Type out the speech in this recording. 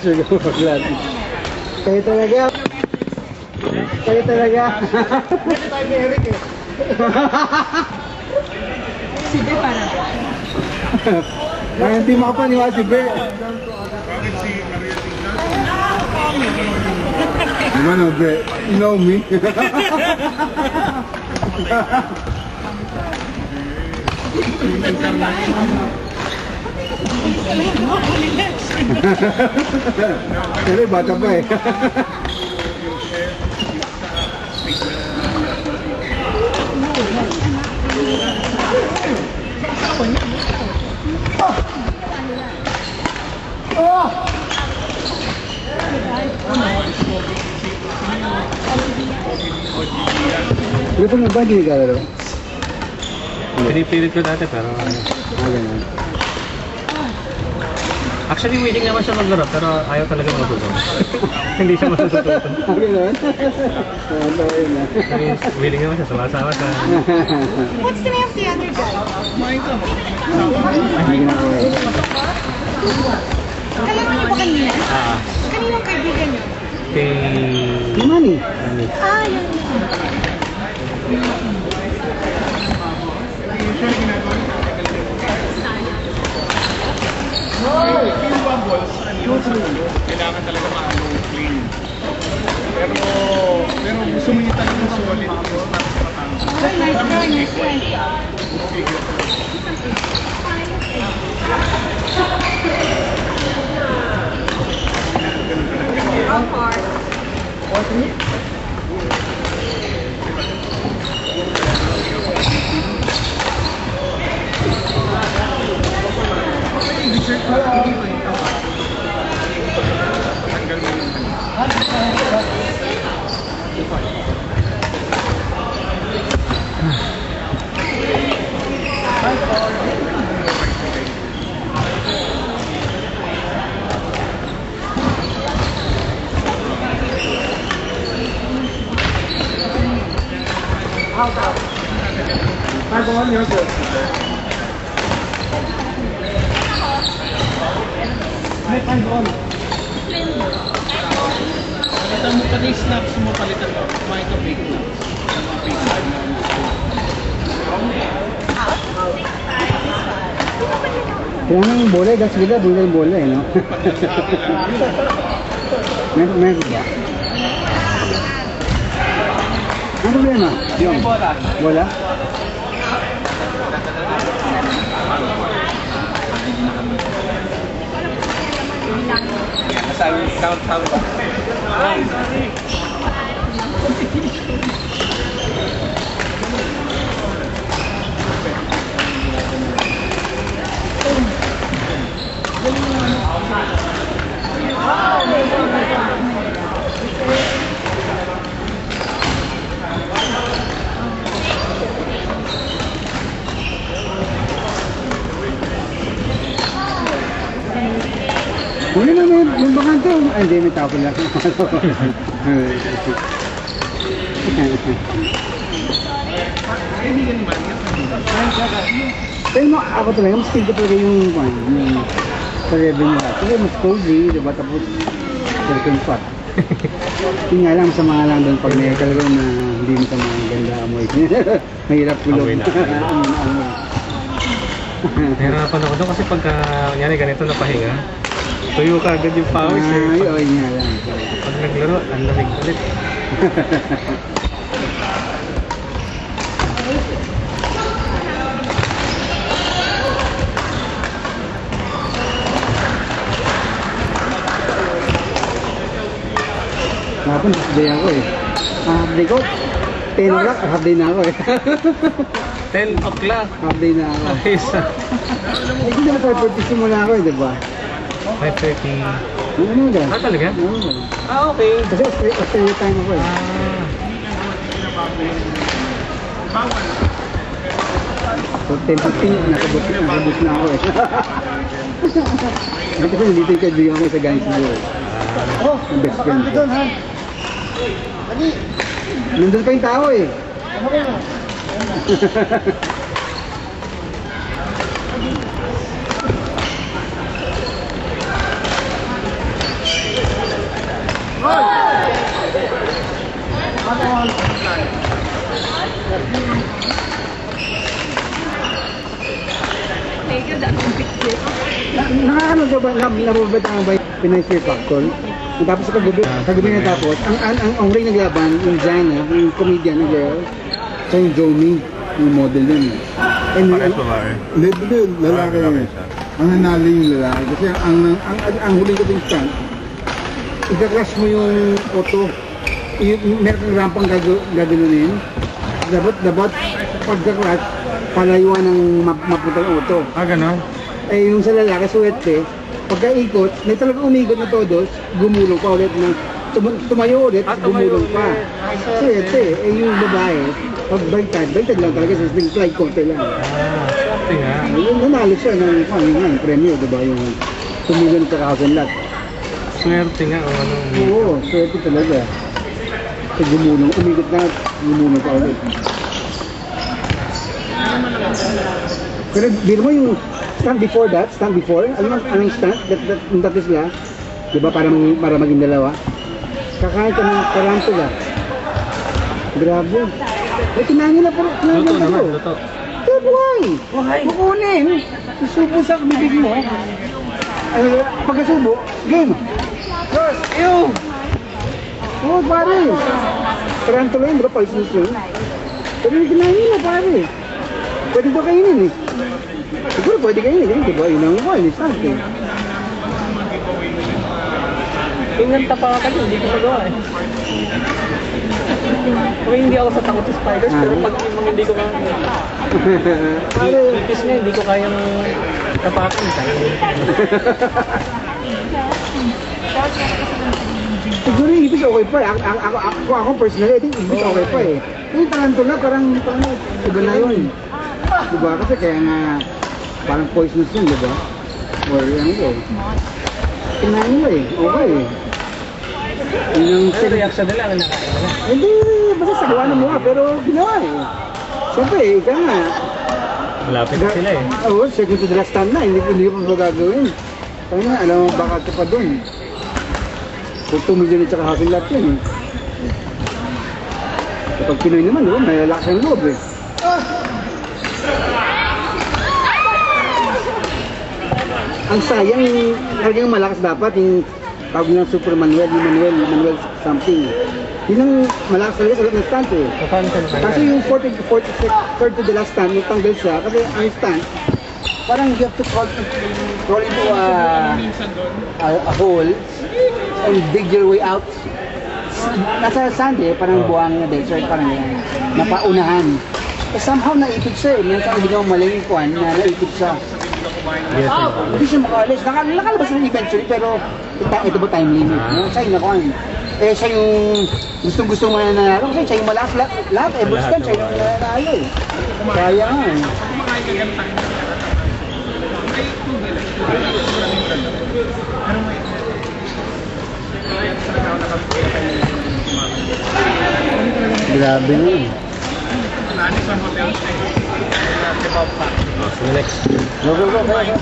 Sugar paglat. Kayo talaga. Kayo talaga. Si Be para. Ay, hindi makapaniwala si Be. Ano, Be? You know me? Pero bata pa eh. Pero kung nabagi ka laro? Pinipilit ko dati pero Ganun. actually willing naman siya maglaro pero ayaw talaga matuto. Hindi siya masusututo. Ganun? Tawin na. Willing naman siya, sumasama siya. What's the name of the other guy? Marco. Hindi ginagawa eh. Kailangan niyo ba kanina? Ah, Kaninong kaibigan niyo? kay... Yung money. Ah, yun. Kailangan talaga maano clean. Pero gusto mo niya talagang solid tapos matangos. How far? Tanggal mo yung palitan mo pa na yung snaps mo, palitan mo. Kumain ka fake snaps. Mga fake snaps na gusto. Kailangan yung bola, gas kita, bola yung bola eh, no? Meron ba? Ano problema? Yung bola? Masabi, count. Huli na may bakante. Ay, hindi, may tapo lang. Pero ako talaga, mas tigil talaga yung sa revenue lahat. Kasi mas cozy, diba? Tapos, welcome pot. Yun nga lang, sa mga lang doon pag may kalaro na hindi mo sa mga ganda amoy. Mahirap kulog. Amoy na. Nahirapan ako doon kasi pagka nangyari ganito na pahinga, tuyo ka agad yung pawis eh. Ay, oo, yun nga lang. Pag naglaro, ang lamig ulit. Kapon, half day ako eh. Half day ko, 10 o'clock, half day na ako eh. 10 o'clock. Half day na ako. Isa. Eh, hindi na 5:40 simula ako eh, diba? 5:30. Ano ba? Ah, talaga? Oo. Ah, okay. Kasi Australia time ako eh. So 10:15, nakabot na ako eh. Kasi dito yung kaibigan ko sa Ganis Blue eh. Oh, ang best friend ko. Nandun pa yung tao eh. Thank you, that's a big deal. Nakakano ka ba, nababad ang ba Pinay Fear Factor? Tapos sa kagabi na tapos, ang ring naglaban, yung Jana, yung comedian na girl, sa yung Jomi, yung model yun. And Pares babae. hindi, lalaki yun. Ang nanalo yung lalaki. Kasi ang huling ko yung stunt, ika-crash mo yung auto, meron kang rampang gaganunin, dapat pagka-crash, palayuan ng mapuntang auto. Ah, gano'n? Eh yung sa lalaki, suwerte, pagka-ikot, may talagang umikot na todos, gumulong pa ulit na tumayo ulit, gumulong pa. Suwerte, eh yung babae, pag baliktad lang talaga, sa slide konti lang. Swerte nga. Yung nanalo siya ng yung premyo, diba? Yung tumulong sa kasalat. Swerte nga o ano. Oo, swerte talaga. Kasi gumulong, umikot na, gumulong pa ulit. Pero di mo yung stand before, anong stand? That is la, di ba, para maging dalawa? Kakain ka ng tarantula. Grabe. Eh, kinain nila pero, Luto naman, luto. Eh, buhay! Bukunin! Susubo sa bibig mo. Pagkasubo, game! Yes! Ew! Oo, pare! Tarantula yun, di ba, pulse yun? Pero yung kinain nila, pare. Pwede ba kainin eh? Siguro pwede kainin, di ba? Yun ang buhay, ni Sante. Inganta pa ka hindi ko magawa eh. Kung hindi ako sa takot sa spiders, pero pag yung hindi ko kaya, Pare, ipis nga, hindi ko kayang tapakan. siguro yung ibig okay pa eh. Ako personally, I think ibig okay pa eh. Yung tarantula, parang iba na yun. Diba? Kasi kaya nga, parang poisonous yun, diba? Or yan ko. Kinain mo eh, okay eh. Yun ang Ano reaction nila? Ano nakain nila? Hindi, basta sagawa ng mukha, pero ginawa eh. Siyempre, ika nga. Malapit na sila eh. Oo, second to the last time na, hindi pa magagawin. Kaya nga, alam mo, baka ka pa doon. Kung 2 million at saka half lot yan eh. Kapag Pinoy naman, diba, may lakas ang loob eh. Ang sayang, talagang malakas dapat yung tawag nilang Super Manuel something. Yun ang malakas talaga sa lahat ng stunt eh. Paano ka naman? Kasi yung 3rd to the last stand, yung tanggal siya, kasi ang stand, parang you have to crawl into a hole and dig your way out. Nasa sand eh, parang buwang na desert, parang yan, napaunahan. Eh, somehow naipit siya eh, minsan hindi ko maling kuhan na naipit siya. Yes, Hindi siya makaalis. Nakalabas na eventually, pero ito ba time limit? No? Siya yung nakuhan. Eh, siya yung gustong-gusto mo na nanalo. Kasi siya yung malakas lahat. Eh, Bustan, siya yung nanalo eh. Kaya nga eh. Grabe na eh. Sa hotel stay. Si Bob pa. sige, next. Go, go, go. Go, go.